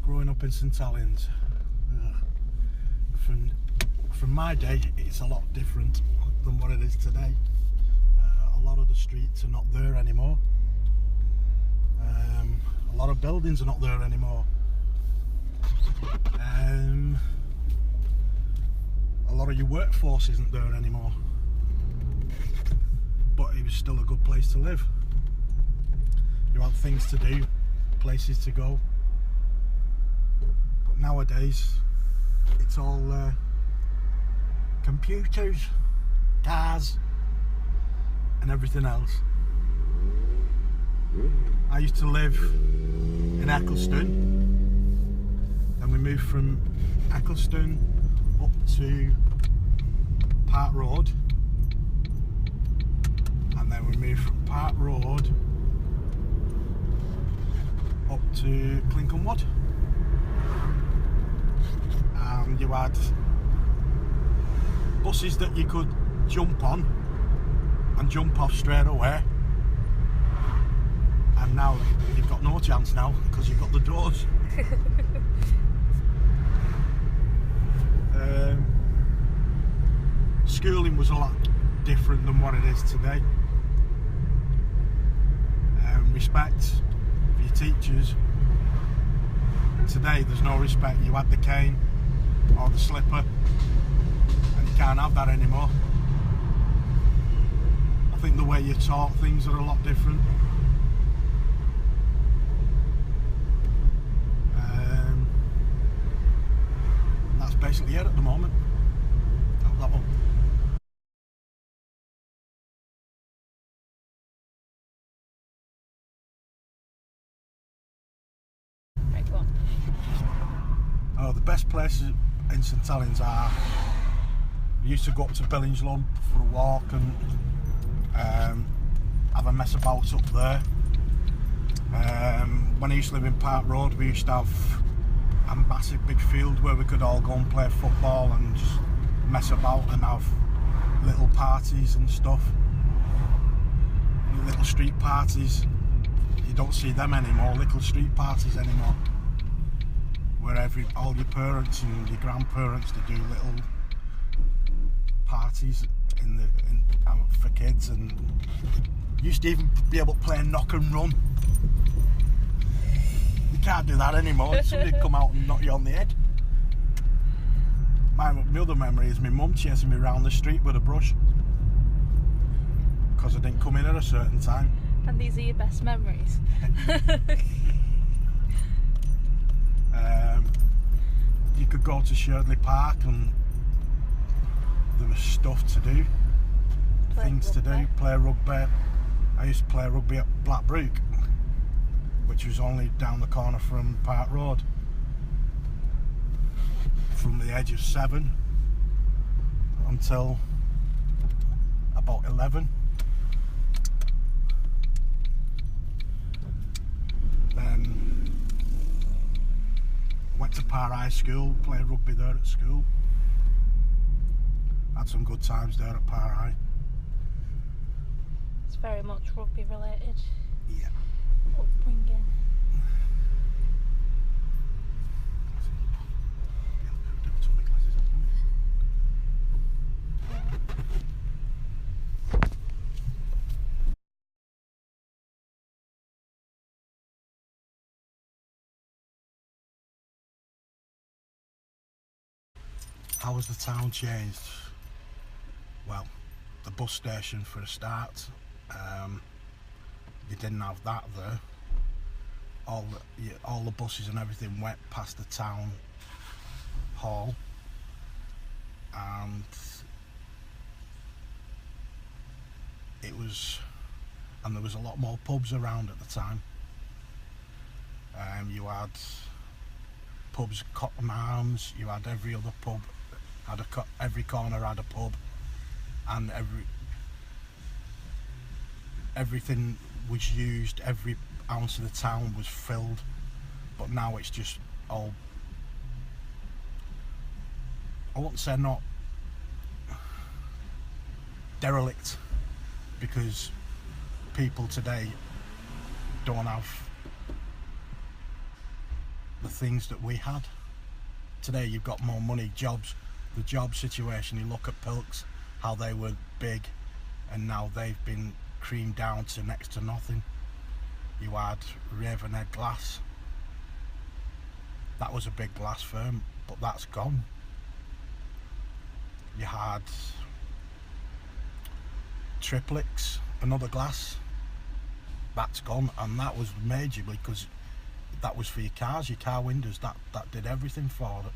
growing up in St Helens, from my day, it's a lot different than what it is today. A lot of the streets are not there anymore. A lot of buildings are not there anymore. A lot of your workforce isn't there anymore. But it was still a good place to live. You had things to do, places to go. But nowadays, it's all computers, cars, and everything else. I used to live in Eccleston, and we moved from Eccleston up to Park Road, and then we moved from Park Road up to Clincomwood, and you had buses that you could jump on and jump off straight away, and now you've got no chance now because you've got the doors. Schooling was a lot different than what it is today. Respect for your teachers. Today there's no respect. You had the cane or the slipper, and you can't have that anymore. I think the way you're taught things are a lot different. That's basically it at the moment. That one. Right, go on. Oh, the best places in St Helens are, we used to go up to Billingslump for a walk and have a mess about up there. When I used to live in Park Road, we used to have a massive big field where we could all go and play football and just mess about and have little parties and stuff. Little street parties. You don't see them anymore, little street parties anymore. Where all your parents and your grandparents, they do little parties for kids, and you used to even be able to play knock and run. You can't do that anymore. Somebody come out and knock you on the head. My other memory is my mum chasing me around the street with a brush because I didn't come in at a certain time. And these are your best memories. You could go to Sherdley Park and there was stuff to do, things to do, play rugby. I used to play rugby at Blackbrook, which was only down the corner from Park Road. From the age of 7 until about 11. Then I went to Parr High School, played rugby there at school. Had some good times there at Parr High. It's very much rugby related. Yeah. Upbringing. How has the town changed? Well, the bus station for a start. They didn't have that there. All the buses and everything went past the town hall, and there was a lot more pubs around at the time. You had pubs, Cotton Arms. You had every other pub. Every corner had a pub, and everything was used. Every ounce of the town was filled. But now it's just all, I wouldn't say not derelict, because people today don't have the things that we had. Today you've got more money, jobs, the job situation. You look at Pilks, how they were big, and now they've been creamed down to next to nothing. You had Ravenhead Glass. That was a big glass firm, but that's gone. You had Triplix, another glass. That's gone, and that was major because that was for your cars, your car windows. That did everything for it.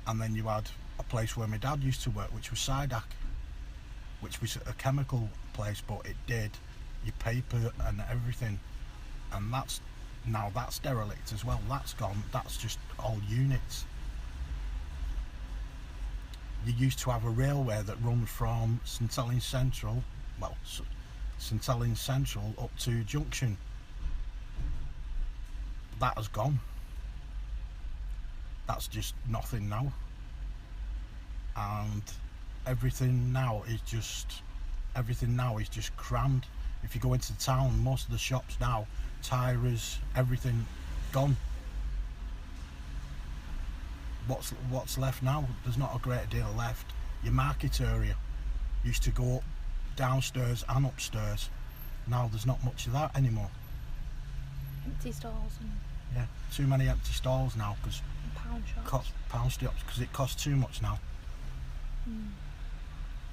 And then you had a place where my dad used to work, which was Sidak, which was a chemical place, but it did your paper and everything. And that's derelict as well. That's gone. That's just all units. You used to have a railway that run from St Helens Central, well, St Helens Central up to Junction. That has gone. That's just nothing now. And everything now is just crammed. If you go into town, most of the shops now, tires, everything gone. What's left now? There's not a great deal left. Your market area used to go up, downstairs and upstairs. Now there's not much of that anymore. Empty stalls and yeah, too many empty stalls now because pound shops. Pound shops because it costs too much now.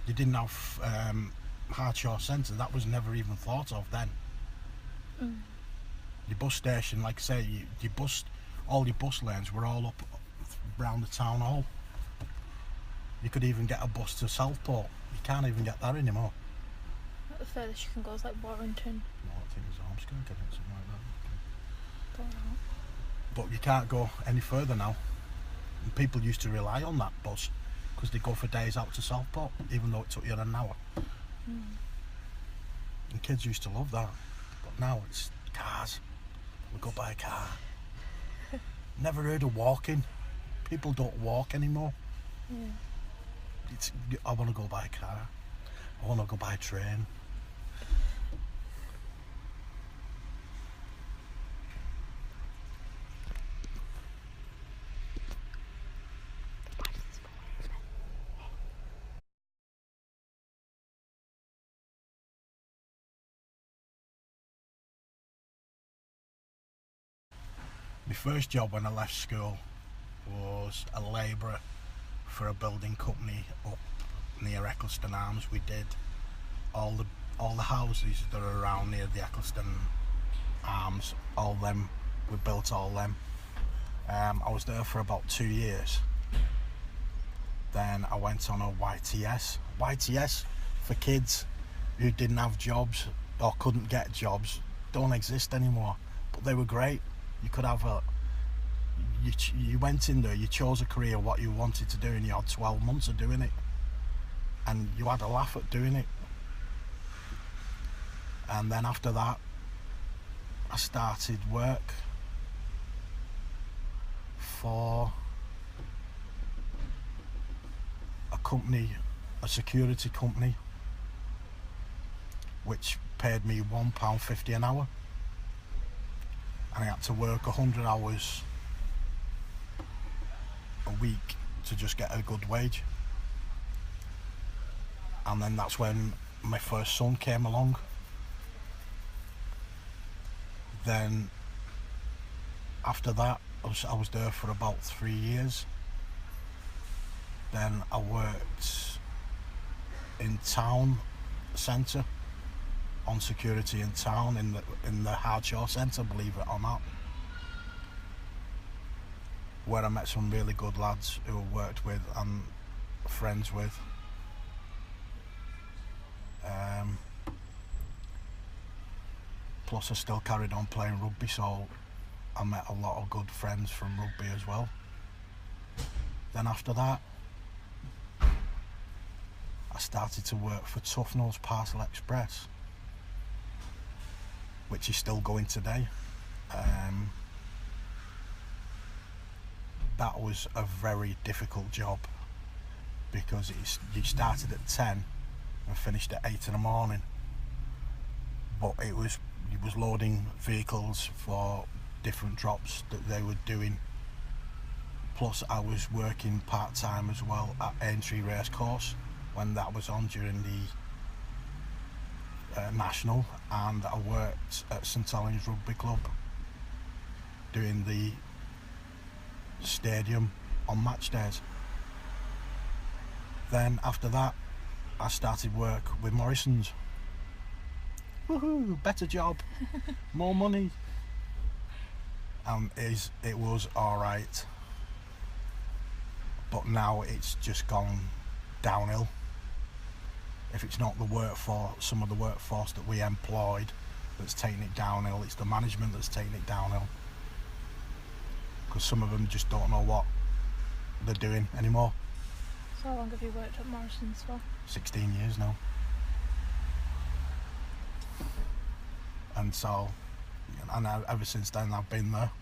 You didn't have Hardshaw Centre. That was never even thought of then. Your bus station, like I say, all your bus lanes were all up around the town hall. You could even get a bus to Southport. You can't even get that anymore. The furthest you can go is like Warrington. No, I think it's Ormskirk, I think, something like that. Don't know. But you can't go any further now. And people used to rely on that bus because they go for days out to Southport, even though it took you an hour. And kids used to love that. But now it's cars. We go by a car. Never heard of walking. People don't walk anymore. I want to go by a car. I want to go by a train. My first job when I left school was a labourer for a building company up near Eccleston Arms. We did all the houses that are around near the Eccleston Arms, all them, we built all them. I was there for about 2 years. Then I went on a YTS. YTS for kids who didn't have jobs or couldn't get jobs don't exist anymore, but they were great. You could have you went in there, you chose a career, what you wanted to do, and you had 12 months of doing it, and you had a laugh at doing it. And then after that I started work for a company, a security company, which paid me £1.50 an hour, and I had to work 100 hours a week to just get a good wage. And then that's when my first son came along. Then after that I was there for about 3 years. Then I worked in town centre, on security in town, in the Hardshaw Centre, believe it or not, where I met some really good lads who I worked with and friends with. Plus I still carried on playing rugby, so I met a lot of good friends from rugby as well. Then after that I started to work for Tufnell's Parcel Express, which is still going today. That was a very difficult job because you started at 10 and finished at 8 in the morning, but it was loading vehicles for different drops that they were doing. Plus I was working part-time as well at Aintree Racecourse when that was on during the National, and I worked at St Helens Rugby Club doing the stadium on match days. Then after that I started work with Morrison's. Woohoo, better job, more money. And it was alright, but now it's just gone downhill. If it's not the workforce, some of the workforce that we employed that's taking it downhill, it's the management that's taking it downhill, because some of them just don't know what they're doing anymore. So how long have you worked at Morrison's for? 16 years now. And so, and ever since then I've been there.